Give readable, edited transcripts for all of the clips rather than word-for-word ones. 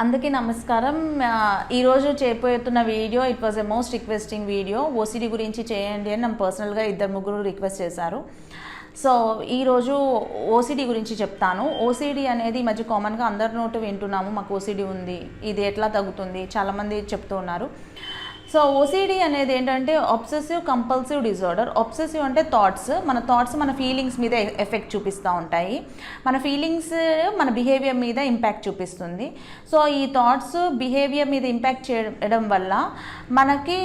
అందరికీ నమస్కారం. ఈరోజు చేయబోతున్న video it was a most requesting video. OCD గురించి చేయండి అని నన్ను పర్సనల్గా ఇద్దరు ముగ్గురు రిక్వెస్ట్ చేశారు. సో ఈరోజు ఓసిడి గురించి చెప్తాను. ఓసిడి అనేది ఈ మధ్య కామన్గా అందరి నోటు వింటున్నాము, మాకు ఓసిడి ఉంది, ఇది ఎట్లా తగ్గుతుంది, చాలామంది చెప్తూ ఉన్నారు. సో ఓసిడి అనేది ఏంటంటే అబ్సెసివ్ కంపల్సివ్ డిజార్డర్. అబ్సెసివ్ అంటే థాట్స్, మన థాట్స్ మన ఫీలింగ్స్ మీద ఎఫెక్ట్ చూపిస్తూ ఉంటాయి. మన ఫీలింగ్స్ మన బిహేవియర్ మీద ఇంపాక్ట్ చూపిస్తుంది. సో ఈ థాట్స్ బిహేవియర్ మీద ఇంపాక్ట్ చేయడం వల్ల మనకి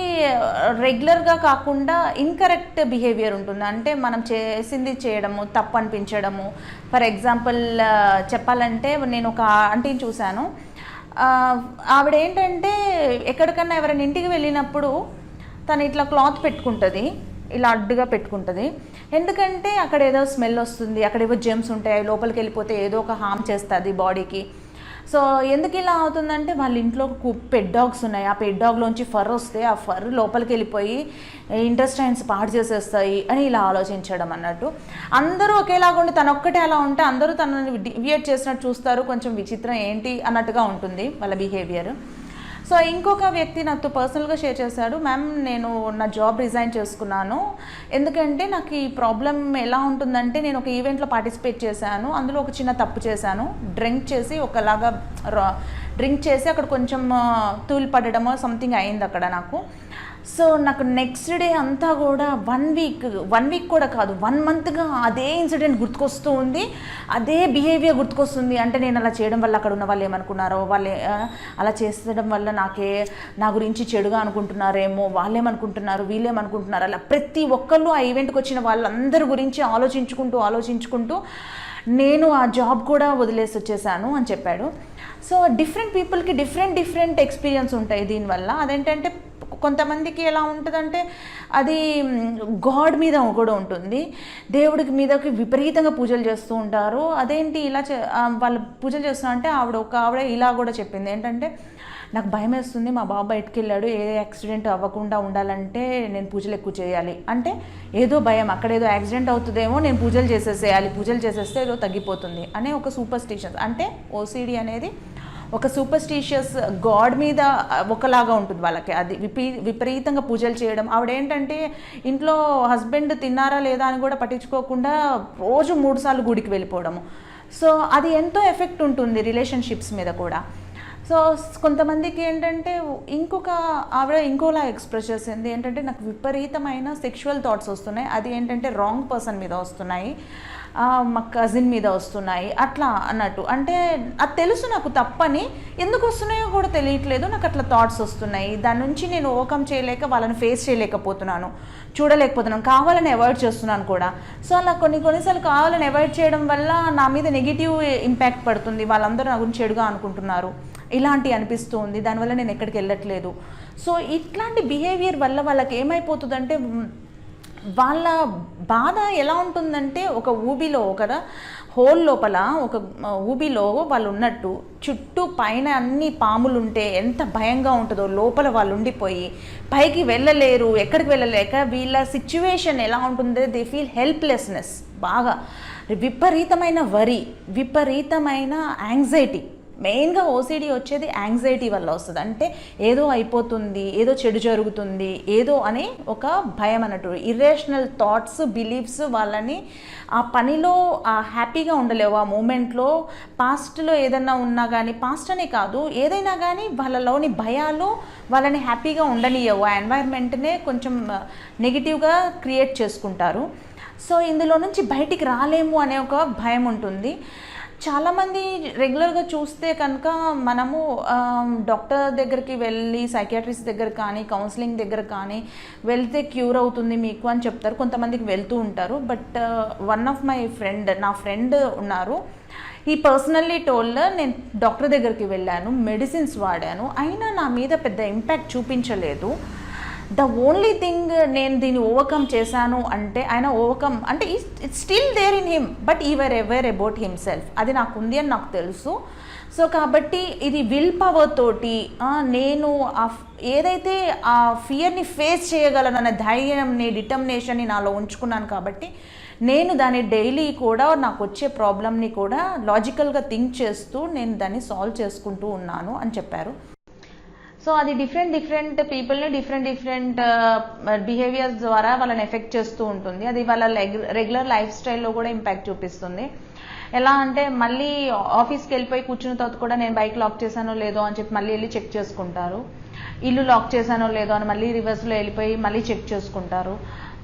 రెగ్యులర్గా కాకుండా ఇన్కరెక్ట్ బిహేవియర్ ఉంటుంది. అంటే మనం చేసింది చేయడము, తప్పు అనిపించడము. ఫర్ ఎగ్జాంపుల్ చెప్పాలంటే నేను ఒక ఆంటీని చూశాను. ఆవిడ ఏంటంటే ఎక్కడికన్నా ఎవరైనా ఇంటికి వెళ్ళినప్పుడు తను ఇట్లా క్లాత్ పెట్టుకుంటుంది, ఇలా అడ్డుగా పెట్టుకుంటుంది. ఎందుకంటే అక్కడ ఏదో స్మెల్ వస్తుంది, అక్కడ ఏవో జెమ్స్ ఉంటాయి, లోపలికి వెళ్ళిపోతే ఏదో ఒక హార్మ్ చేస్తుంది బాడీకి. సో ఎందుకు ఇలా అవుతుందంటే వాళ్ళ ఇంట్లో పెట్ డాగ్స్ ఉన్నాయి, ఆ పెట్ డాగ్లోంచి ఫర్ వస్తే ఆ ఫర్ లోపలికి వెళ్ళిపోయి ఇంటెస్టైన్స్ పాడు చేసేస్తాయి అని ఇలా ఆలోచించడం అన్నట్టు. అందరూ ఒకేలాగా ఉండి తను ఒక్కటే అలా ఉంటే అందరూ తనని డివియేట్ చేసినట్టు చూస్తారు. కొంచెం విచిత్రం ఏంటి అన్నట్టుగా ఉంటుంది వాళ్ళ బిహేవియర్. సో ఇంకొక వ్యక్తి నాతో పర్సనల్గా షేర్ చేశాడు, మ్యామ్ నేను నా జాబ్ రిజైన్ చేసుకున్నాను. ఎందుకంటే నాకు ఈ ప్రాబ్లం ఎలా ఉంటుందంటే నేను ఒక ఈవెంట్లో పార్టిసిపేట్ చేశాను, అందులో ఒక చిన్న తప్పు చేశాను. డ్రింక్ చేసి అక్కడ కొంచెం తూలి పడడమో సంథింగ్ అయింది అక్కడ నాకు. సో నాకు నెక్స్ట్ డే అంతా కూడా వన్ వీక్ కూడా కాదు, 1 monthగా అదే ఇన్సిడెంట్ గుర్తుకొస్తూ ఉంది, అదే బిహేవియర్ గుర్తుకొస్తుంది. అంటే నేను అలా చేయడం వల్ల అక్కడ ఉన్న వాళ్ళు ఏమనుకున్నారో, వాళ్ళు అలా చేసడం వల్ల నా గురించి చెడుగా అనుకుంటున్నారేమో, వాళ్ళేమనుకుంటున్నారు, వీళ్ళేమనుకుంటున్నారు, అలా ప్రతి ఒక్కళ్ళు ఆ ఈవెంట్కి వచ్చిన వాళ్ళందరి గురించి ఆలోచించుకుంటూ నేను ఆ జాబ్ కూడా వదిలేసి వచ్చేసాను అని చెప్పాడు. సో డిఫరెంట్ పీపుల్కి డిఫరెంట్ ఎక్స్పీరియన్స్ ఉంటాయి దీనివల్ల. అదేంటంటే కొంతమందికి ఎలా ఉంటుందంటే అది గాడ్ మీద కూడా ఉంటుంది, దేవుడికి మీదకి విపరీతంగా పూజలు చేస్తూ ఉంటారు. అదేంటి ఇలా వాళ్ళు పూజలు చేస్తున్నారంటే ఆవిడ ఇలా కూడా చెప్పింది ఏంటంటే, నాకు భయం వేస్తుంది, మా బాబు బయటకు వెళ్ళాడు, ఏ యాక్సిడెంట్ అవ్వకుండా ఉండాలంటే నేను పూజలు ఎక్కువ చేయాలి. అంటే ఏదో భయం, అక్కడ ఏదో యాక్సిడెంట్ అవుతుందేమో, నేను పూజలు చేసేస్తే ఏదో తగ్గిపోతుంది అనే ఒక సూపర్స్టిషియస్. అంటే ఓసిడి అనేది ఒక సూపర్స్టిషియస్ గాడ్ మీద ఒకలాగా ఉంటుంది వాళ్ళకి. అది విపరీతంగా పూజలు చేయడం. ఆవిడేంటంటే ఇంట్లో హస్బెండ్ తిన్నారా లేదా అని కూడా పట్టించుకోకుండా రోజు 3 సార్లు గుడికి వెళ్ళిపోవడము. సో అది ఎంతో ఎఫెక్ట్ ఉంటుంది రిలేషన్షిప్స్ మీద కూడా. సో కొంతమందికి ఏంటంటే ఆవిడ ఇంకోలా ఎక్స్ప్రెస్ చేసింది ఏంటంటే, నాకు విపరీతమైన సెక్షువల్ థాట్స్ వస్తున్నాయి, అది ఏంటంటే రాంగ్ పర్సన్ మీద వస్తున్నాయి, మా కజిన్ మీద వస్తున్నాయి అట్లా అన్నట్టు. అంటే అది తెలుసు నాకు తప్పని, ఎందుకు వస్తున్నాయో కూడా తెలియట్లేదు, నాకు అట్లా థాట్స్ వస్తున్నాయి, దాని నుంచి నేను ఓవర్కమ్ చేయలేక వాళ్ళని ఫేస్ చేయలేకపోతున్నాను, చూడలేకపోతున్నాను, కావాలని అవాయిడ్ చేస్తున్నాను కూడా. సో అలా కొన్నిసార్లు కావాలని అవాయిడ్ చేయడం వల్ల నా మీద నెగిటివ్ ఇంపాక్ట్ పడుతుంది, వాళ్ళందరూ నా గురించి చెడుగా అనుకుంటున్నారు, ఇలాంటి అనిపిస్తూ ఉంది, దానివల్ల నేను ఎక్కడికి వెళ్ళట్లేదు. సో ఇట్లాంటి బిహేవియర్ వల్ల వాళ్ళకి ఏమైపోతుందంటే, వాళ్ళ బాధ ఎలా ఉంటుందంటే ఒక ఊబిలో, ఒక హోల్ లోపల ఒక ఊబిలో వాళ్ళు ఉన్నట్టు, చుట్టూ పైన అన్ని పాములు ఉంటే ఎంత భయంగా ఉంటుందో, లోపల వాళ్ళు ఉండిపోయి పైకి వెళ్ళలేరు, ఎక్కడికి వెళ్ళలేక వీళ్ళ సిచ్యువేషన్ ఎలా ఉంటుందో దే ఫీల్ హెల్ప్లెస్నెస్, బాగా విపరీతమైన వరి, విపరీతమైన యాంగ్జైటీ. మెయిన్గా ఓసిడి వచ్చేది యాంగ్జైటీ వల్ల వస్తుంది. అంటే ఏదో అయిపోతుంది, ఏదో చెడు జరుగుతుంది, ఏదో అని ఒక భయం అన్నట్టు. ఇర్రేషనల్ థాట్స్, బిలీఫ్స్ వాళ్ళని ఆ పనిలో హ్యాపీగా ఉండలేవు. ఆ మూమెంట్లో పాస్ట్లో ఏదైనా ఉన్నా కానీ, పాస్ట్ అనే కాదు ఏదైనా కానీ వాళ్ళలోని భయాలు వాళ్ళని హ్యాపీగా ఉండనియవు. ఆ ఎన్వైర్న్మెంట్నే కొంచెం నెగిటివ్గా క్రియేట్ చేసుకుంటారు. సో ఇందులో నుంచి బయటికి రాలేము అనే ఒక భయం ఉంటుంది. చాలామంది రెగ్యులర్గా చూస్తే కనుక మనము డాక్టర్ దగ్గరికి వెళ్ళి, సైకియాట్రిస్ట్ దగ్గర కానీ, కౌన్సిలింగ్ దగ్గర కానీ వెళ్తే క్యూర్ అవుతుంది మీకు అని చెప్తారు. కొంతమందికి వెళ్తూ ఉంటారు. But one of my friend, నా ఫ్రెండ్ ఉన్నారు, ఈ పర్సనల్లీ టోల్డ్, నేను డాక్టర్ దగ్గరికి వెళ్ళాను, మెడిసిన్స్ వాడాను, అయినా నా మీద పెద్ద ఇంపాక్ట్ చూపించలేదు. ద ఓన్లీ థింగ్ నేను దీన్ని ఓవర్కమ్ చేశాను అంటే, ఆయన ఓవర్కమ్ అంటే it's still there in him, but ever ever about himself, అది నాకు ఉంది అని నాకు తెలుసు. సో కాబట్టి ఇది విల్ పవర్ తోటి నేను ఏదైతే ఆ ఫియర్ని ఫేస్ చేయగలనన్న ధైర్యంని, డిటర్మినేషన్ని నాలో ఉంచుకున్నాను. కాబట్టి నేను దాన్ని డైలీ కూడా నాకు వచ్చే ప్రాబ్లమ్ని కూడా లాజికల్గా థింక్ చేస్తూ నేను దాన్ని సాల్వ్ చేసుకుంటూ ఉన్నాను అని చెప్పారు. సో అది డిఫరెంట్ పీపుల్ని డిఫరెంట్ బిహేవియర్స్ ద్వారా వాళ్ళని ఎఫెక్ట్ చేస్తూ ఉంటుంది. అది వాళ్ళ రెగ్యులర్ లైఫ్ స్టైల్లో కూడా ఇంపాక్ట్ చూపిస్తుంది. ఎలా అంటే మళ్ళీ ఆఫీస్కి వెళ్ళిపోయి కూర్చున్న తర్వాత కూడా నేను బైక్ లాక్ చేశానో లేదో అని చెప్పి మళ్ళీ వెళ్ళి చెక్ చేసుకుంటారు. ఇల్లు లాక్ చేశానో లేదో అని మళ్ళీ రివర్స్లో వెళ్ళిపోయి మళ్ళీ చెక్ చేసుకుంటారు.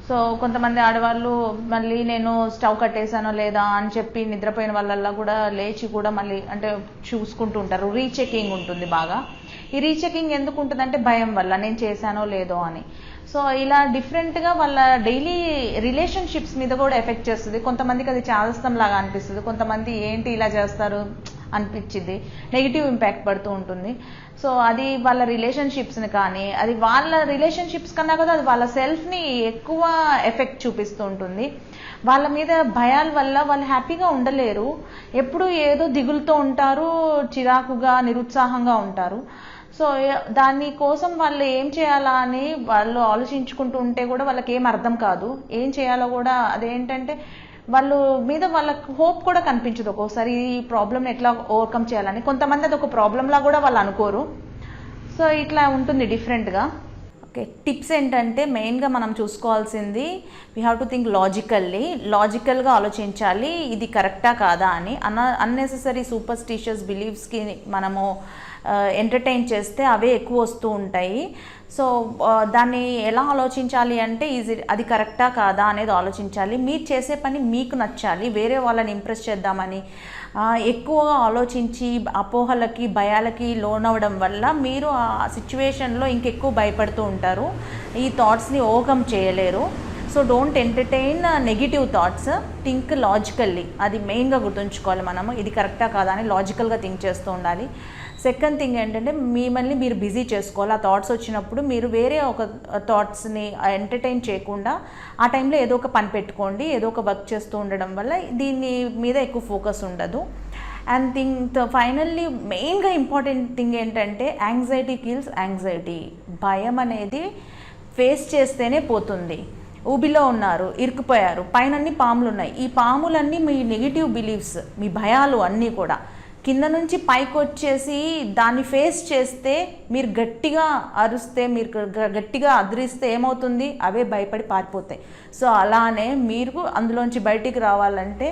సో కొంతమంది ఆడవాళ్ళు మళ్ళీ నేను స్టవ్ కట్టేశానో లేదా అని చెప్పి నిద్రపోయిన వాళ్ళల్లో కూడా లేచి కూడా మళ్ళీ అంటే చూసుకుంటూ ఉంటారు. రీచెకింగ్ ఉంటుంది బాగా. ఈ రీచెకింగ్ ఎందుకు ఉంటుందంటే భయం వల్ల నేను చేశానో లేదో అని. సో ఇలా డిఫరెంట్గా వాళ్ళ డైలీ రిలేషన్షిప్స్ మీద కూడా ఎఫెక్ట్ చేస్తుంది. కొంతమందికి అది చాదస్తం లాగా అనిపిస్తుంది, కొంతమంది ఏంటి ఇలా చేస్తారు అనిపించింది, నెగిటివ్ ఇంపాక్ట్ పడుతూ ఉంటుంది. సో అది వాళ్ళ రిలేషన్షిప్స్ని కానీ అది వాళ్ళ రిలేషన్షిప్స్ కన్నా కూడా అది వాళ్ళ సెల్ఫ్ని ఎక్కువ ఎఫెక్ట్ చూపిస్తూ ఉంటుంది. వాళ్ళ మీద భయాల వల్ల వాళ్ళు హ్యాపీగా ఉండలేరు, ఎప్పుడు ఏదో దిగులుతో ఉంటారు, చిరాకుగా నిరుత్సాహంగా ఉంటారు. సో దానికోసం వాళ్ళు ఏం చేయాలా అని వాళ్ళు ఆలోచించుకుంటూ ఉంటే కూడా వాళ్ళకి ఏం అర్థం కాదు, ఏం చేయాలో కూడా. అదేంటంటే వాళ్ళు మీద వాళ్ళకు హోప్ కూడా కనిపించదు ఒక్కోసారి ఈ ప్రాబ్లమ్ని ఎట్లా ఓవర్కమ్ చేయాలని. కొంతమంది అది ఒక ప్రాబ్లంలా కూడా వాళ్ళు అనుకోరు. సో ఇట్లా ఉంటుంది డిఫరెంట్గా. ఓకే, టిప్స్ ఏంటంటే మెయిన్గా మనం చూసుకోవాల్సింది వీ హ్యావ్ టు థింక్ లాజికల్గా ఆలోచించాలి, ఇది కరెక్టా కాదా అని. అన్నెసెసరీ సూపర్స్టిషియస్ బిలీఫ్స్కి మనము ఎంటర్టైన్ చేస్తే అవే ఎక్కువ వస్తూ ఉంటాయి. సో దాన్ని ఎలా ఆలోచించాలి అంటే అది కరెక్టా కాదా అనేది ఆలోచించాలి. మీరు చేసే పని మీకు నచ్చాలి, వేరే వాళ్ళని ఇంప్రెస్ చేద్దామని ఎక్కువగా ఆలోచించి అపోహలకి భయాలకి లోనవడం వల్ల మీరు ఆ సిచ్యువేషన్లో ఇంకెక్కువ భయపడుతూ ఉంటారు, ఈ థాట్స్ని ఓవర్కమ్ చేయలేరు. So don't entertain negative thoughts, think logically. అది మెయిన్గా గుర్తుంచుకోవాలి మనము, ఇది కరెక్టా కాదా అని లాజికల్గా థింక్ చేస్తూ ఉండాలి. సెకండ్ థింగ్ ఏంటంటే మిమ్మల్ని మీరు బిజీ చేసుకోవాలి. ఆ థాట్స్ వచ్చినప్పుడు మీరు వేరే ఒక థాట్స్ని ఎంటర్టైన్ చేయకుండా ఆ టైంలో ఏదో ఒక పని పెట్టుకోండి, ఏదో ఒక వర్క్ చేస్తూ ఉండడం వల్ల దీని మీద ఎక్కువ ఫోకస్ ఉండదు. అండ్ ఫైనల్లీ మెయిన్గా ఇంపార్టెంట్ థింగ్ ఏంటంటే యాంగ్జైటీ కిల్స్ యాంగ్జైటీ. భయం అనేది ఫేస్ చేస్తేనే పోతుంది. ఊబిలో ఉన్నారు, ఇరుక్కుపోయారు, పైన అన్ని పాములు ఉన్నాయి, ఈ పాములన్నీ మీ నెగిటివ్ బిలీఫ్స్, మీ భయాలు అన్నీ కూడా కింద నుంచి పైకి వచ్చేసి దాన్ని ఫేస్ చేస్తే మీరు గట్టిగా అరుస్తే, మీరు గట్టిగా అదిరిస్తే ఏమవుతుంది, అవే భయపడి పారిపోతాయి. సో అలానే మీరు అందులోంచి బయటికి రావాలంటే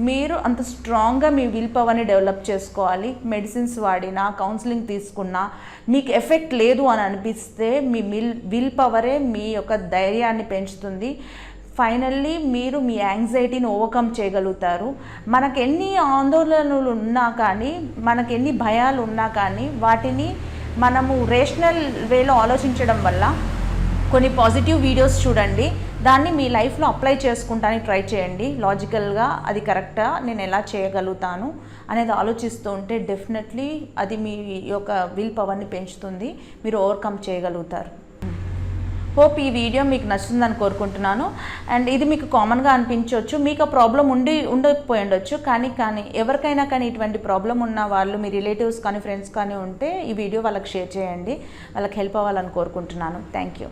మీరు అంత స్ట్రాంగ్గా మీ విల్ పవర్ని డెవలప్ చేసుకోవాలి. మెడిసిన్స్ వాడినా కౌన్సిలింగ్ తీసుకున్నా మీకు ఎఫెక్ట్ లేదు అని అనిపిస్తే మీ విల్ పవరే మీ యొక్క ధైర్యాన్ని పెంచుతుంది. ఫైనల్లీ మీరు మీ యాంగ్జైటీని ఓవర్కమ్ చేయగలుగుతారు. మనకు ఎన్ని ఆందోళనలు ఉన్నా కానీ, మనకు ఎన్ని భయాలు ఉన్నా కానీ వాటిని మనము రేషనల్ వేలో ఆలోచించడం వల్ల కొన్ని పాజిటివ్ వీడియోస్ చూడండి, దాన్ని మీ లైఫ్లో అప్లై చేసుకుంటానికి ట్రై చేయండి. లాజికల్గా అది కరెక్టా, నేను ఎలా చేయగలుగుతాను అనేది ఆలోచిస్తూ ఉంటే డెఫినెట్లీ అది మీ యొక్క విల్ పవర్ని పెంచుతుంది, మీరు ఓవర్కమ్ చేయగలుగుతారు. హోప్ ఈ వీడియో మీకు నచ్చుతుందని కోరుకుంటున్నాను. అండ్ ఇది మీకు కామన్గా అనిపించవచ్చు, మీకు ఆ ప్రాబ్లం ఉండకపోయి ఉండొచ్చు, కానీ ఎవరికైనా కానీ ఇటువంటి ప్రాబ్లం ఉన్న వాళ్ళు మీ రిలేటివ్స్ కానీ ఫ్రెండ్స్ కానీ ఉంటే ఈ వీడియో వాళ్ళకి షేర్ చేయండి, వాళ్ళకి హెల్ప్ అవ్వాలని కోరుకుంటున్నాను. Thank you.